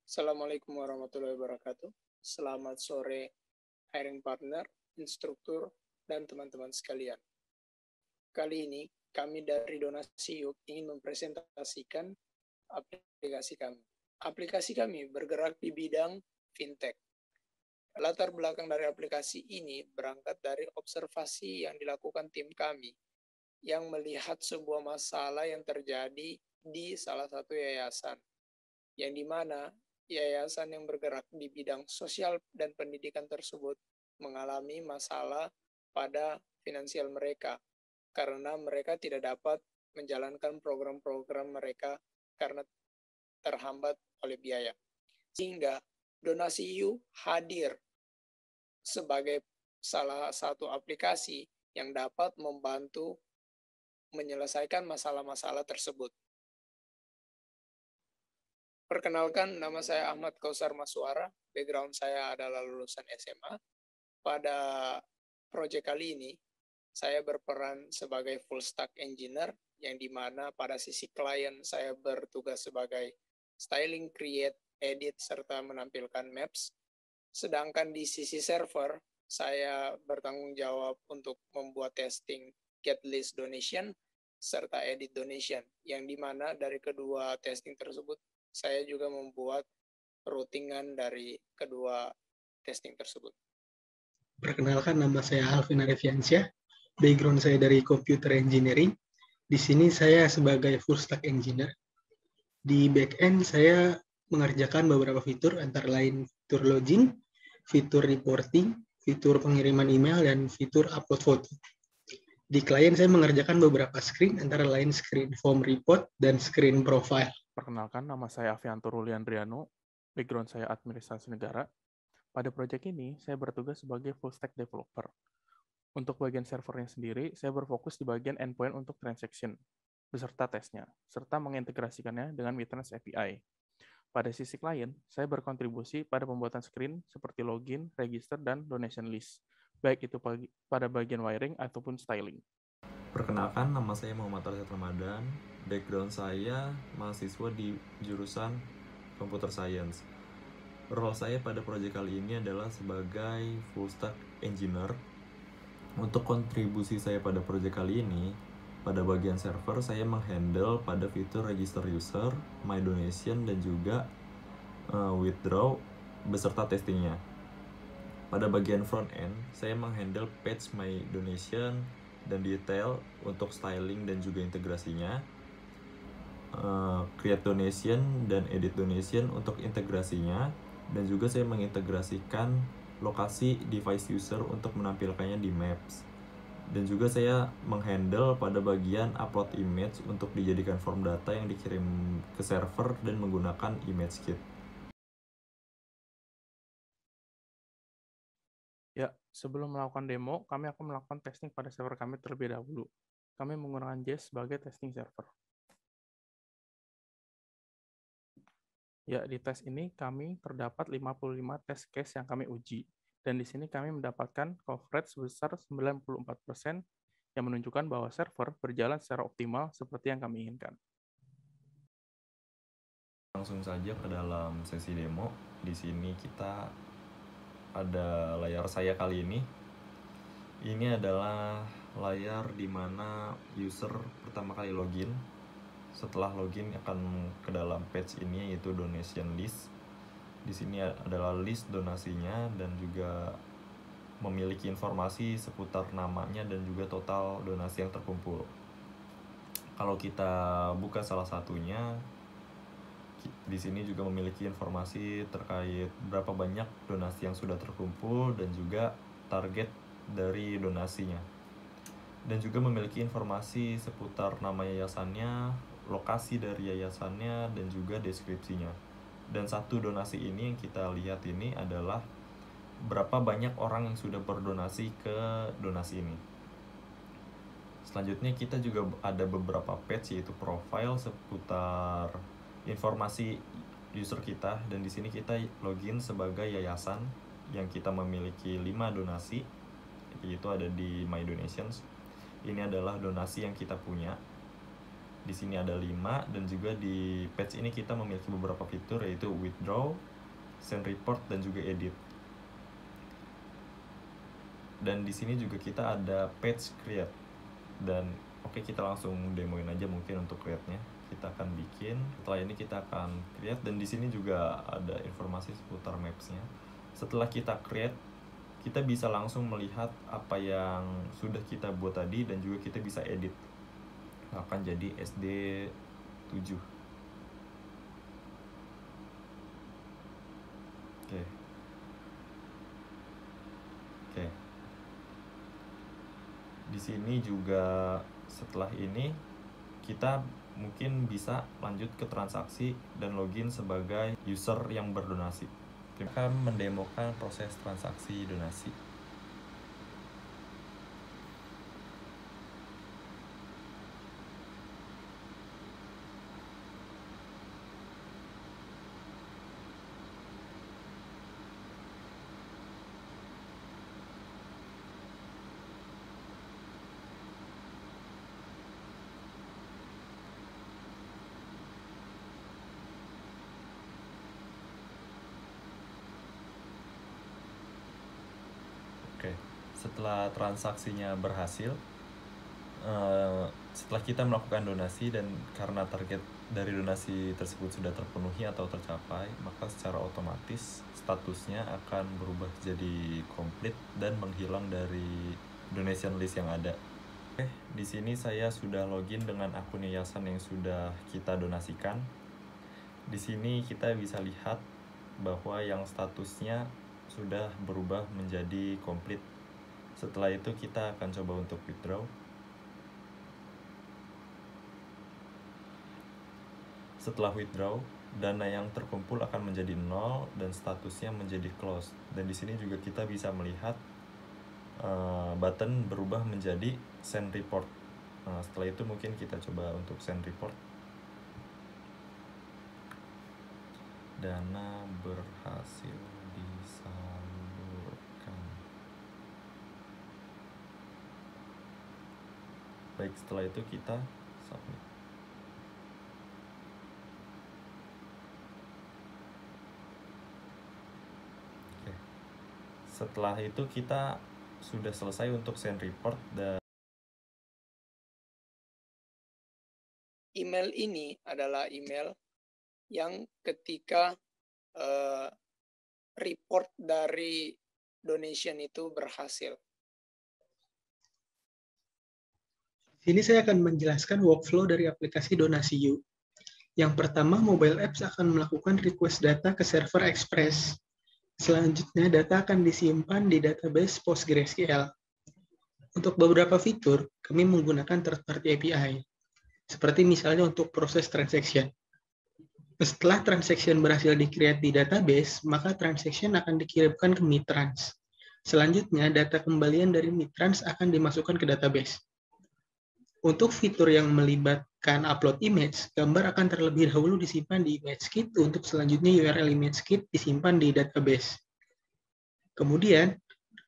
Assalamualaikum warahmatullahi wabarakatuh. Selamat sore, hiring partner, instruktur, dan teman-teman sekalian. Kali ini, kami dari Donasi Yuk ingin mempresentasikan aplikasi kami. Aplikasi kami bergerak di bidang fintech. Latar belakang dari aplikasi ini berangkat dari observasi yang dilakukan tim kami, yang melihat sebuah masalah yang terjadi di salah satu yayasan, yang dimana yayasan yang bergerak di bidang sosial dan pendidikan tersebut mengalami masalah pada finansial mereka, karena mereka tidak dapat menjalankan program-program mereka karena terhambat oleh biaya. Sehingga Donasi You hadir sebagai salah satu aplikasi yang dapat membantu menyelesaikan masalah-masalah tersebut. Perkenalkan, nama saya Ahmad Kausar Maswara, background saya adalah lulusan SMA. Pada proyek kali ini, saya berperan sebagai full stack engineer, yang dimana pada sisi klien saya bertugas sebagai styling, create, edit, serta menampilkan maps. Sedangkan di sisi server, saya bertanggung jawab untuk membuat testing get list donation, serta edit donation, yang dimana dari kedua testing tersebut, saya juga membuat routingan dari kedua testing tersebut. Perkenalkan, nama saya Alvin Arifyansyah. Background saya dari computer engineering. Di sini saya sebagai full stack engineer. Di back-end saya mengerjakan beberapa fitur, antara lain fitur login, fitur reporting, fitur pengiriman email, dan fitur upload foto. Di klien saya mengerjakan beberapa screen, antara lain screen form report dan screen profile. Perkenalkan, nama saya Avianto Ruliandriano, background saya administrasi negara. Pada proyek ini, saya bertugas sebagai full stack developer. Untuk bagian servernya sendiri, saya berfokus di bagian endpoint untuk transaction, beserta tesnya, serta mengintegrasikannya dengan Witness API. Pada sisi klien, saya berkontribusi pada pembuatan screen seperti login, register, dan donation list, baik itu pada bagian wiring ataupun styling. Perkenalkan, nama saya Muhammad Arsyad Ramadan. Background saya mahasiswa di jurusan Computer Science. Role saya pada proyek kali ini adalah sebagai full stack engineer. Untuk kontribusi saya pada proyek kali ini, pada bagian server saya menghandle pada fitur register user, my donation, dan juga withdraw beserta testingnya. Pada bagian front end, saya menghandle page my donation dan detail untuk styling dan juga integrasinya, create donation dan edit donation untuk integrasinya, dan juga saya mengintegrasikan lokasi device user untuk menampilkannya di maps. Dan juga saya menghandle pada bagian upload image untuk dijadikan form data yang dikirim ke server dan menggunakan image kit. Ya, sebelum melakukan demo, kami akan melakukan testing pada server kami terlebih dahulu. Kami menggunakan Jest sebagai testing server. Ya, di tes ini kami terdapat 55 test case yang kami uji. Dan di sini kami mendapatkan coverage sebesar 94% yang menunjukkan bahwa server berjalan secara optimal seperti yang kami inginkan. Langsung saja ke dalam sesi demo. Di sini kita ada layar saya kali ini. Ini adalah layar di mana user pertama kali login. Setelah login akan ke dalam page ini, yaitu donation list. Di sini adalah list donasinya dan juga memiliki informasi seputar namanya dan juga total donasi yang terkumpul. Kalau kita buka salah satunya, di sini juga memiliki informasi terkait berapa banyak donasi yang sudah terkumpul dan juga target dari donasinya. Dan juga memiliki informasi seputar nama yayasannya, lokasi dari yayasannya, dan juga deskripsinya. Dan satu donasi ini yang kita lihat ini adalah berapa banyak orang yang sudah berdonasi ke donasi ini. Selanjutnya kita juga ada beberapa page, yaitu profile seputar informasi user kita, dan di sini kita login sebagai yayasan yang kita memiliki 5 donasi, yaitu ada di My Donations. Ini adalah donasi yang kita punya. Di sini ada 5, dan juga di page ini kita memiliki beberapa fitur, yaitu withdraw, send report, dan juga edit. Dan di sini juga kita ada page create. Dan oke, kita langsung demoin aja mungkin untuk create-nya. Kita akan bikin. Setelah ini kita akan create, dan di sini juga ada informasi seputar maps-nya. Setelah kita create, kita bisa langsung melihat apa yang sudah kita buat tadi, dan juga kita bisa edit. Akan jadi SD7. Oke. Di sini juga setelah ini kita mungkin bisa lanjut ke transaksi dan login sebagai user yang berdonasi. Kita akan mendemokan proses transaksi donasi. Oke, setelah transaksinya berhasil, setelah kita melakukan donasi dan karena target dari donasi tersebut sudah terpenuhi atau tercapai, maka secara otomatis statusnya akan berubah jadi komplit dan menghilang dari donation list yang ada. Oke, di sini saya sudah login dengan akun yayasan yang sudah kita donasikan. Di sini kita bisa lihat bahwa yang statusnya sudah berubah menjadi komplit. Setelah itu kita akan coba untuk withdraw. Setelah withdraw, dana yang terkumpul akan menjadi 0 dan statusnya menjadi close. Dan di sini juga kita bisa melihat button berubah menjadi send report. Setelah itu mungkin kita coba untuk send report. Dana berhasil disalurkan. Baik, setelah itu kita submit. Oke. Setelah itu kita sudah selesai untuk send report, dan Email ini adalah email yang ketika report dari donation itu berhasil. Sini saya akan menjelaskan workflow dari aplikasi DonasiU. Yang pertama, mobile apps akan melakukan request data ke server Express. Selanjutnya, data akan disimpan di database PostgreSQL. Untuk beberapa fitur, kami menggunakan third-party API, seperti misalnya untuk proses transaction. Setelah transaction berhasil di-create di database, maka transaction akan dikirimkan ke Mitrans. Selanjutnya, data kembalian dari Mitrans akan dimasukkan ke database. Untuk fitur yang melibatkan upload image, gambar akan terlebih dahulu disimpan di ImageKit untuk selanjutnya URL ImageKit disimpan di database. Kemudian,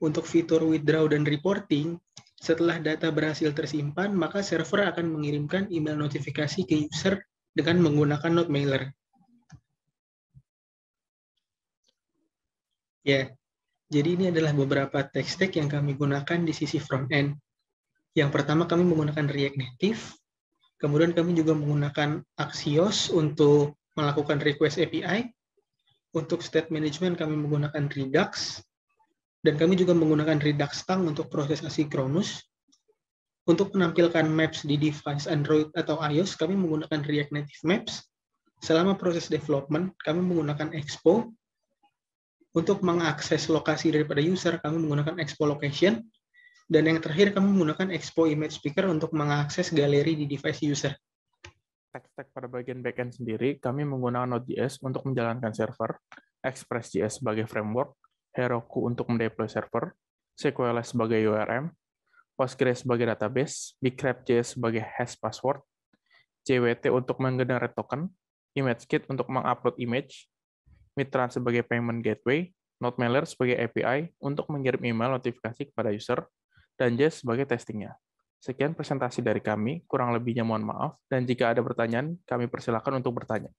untuk fitur withdraw dan reporting, setelah data berhasil tersimpan, maka server akan mengirimkan email notifikasi ke user dengan menggunakan note mailer. Ya, jadi ini adalah beberapa tech stack yang kami gunakan di sisi front-end. Yang pertama kami menggunakan React Native, kemudian kami juga menggunakan Axios untuk melakukan request API, untuk state management kami menggunakan Redux, dan kami juga menggunakan Redux Tang untuk proses asinkronus. Untuk menampilkan maps di device Android atau iOS, kami menggunakan React Native Maps. Selama proses development, kami menggunakan Expo. Untuk mengakses lokasi daripada user, kami menggunakan Expo Location. Dan yang terakhir, kami menggunakan Expo Image Picker untuk mengakses galeri di device user. Tech-stack pada bagian backend sendiri, kami menggunakan Node.js untuk menjalankan server, Express.js sebagai framework, Heroku untuk mendeploy server, SQLite sebagai ORM, Postgres sebagai database, BigCrab.js sebagai hash password, JWT untuk menggenerate token, ImageKit untuk mengupload image, Mitrans sebagai payment gateway, NodeMailer sebagai API untuk mengirim email notifikasi kepada user, dan Jest sebagai testingnya. Sekian presentasi dari kami, kurang lebihnya mohon maaf, dan jika ada pertanyaan, kami persilakan untuk bertanya.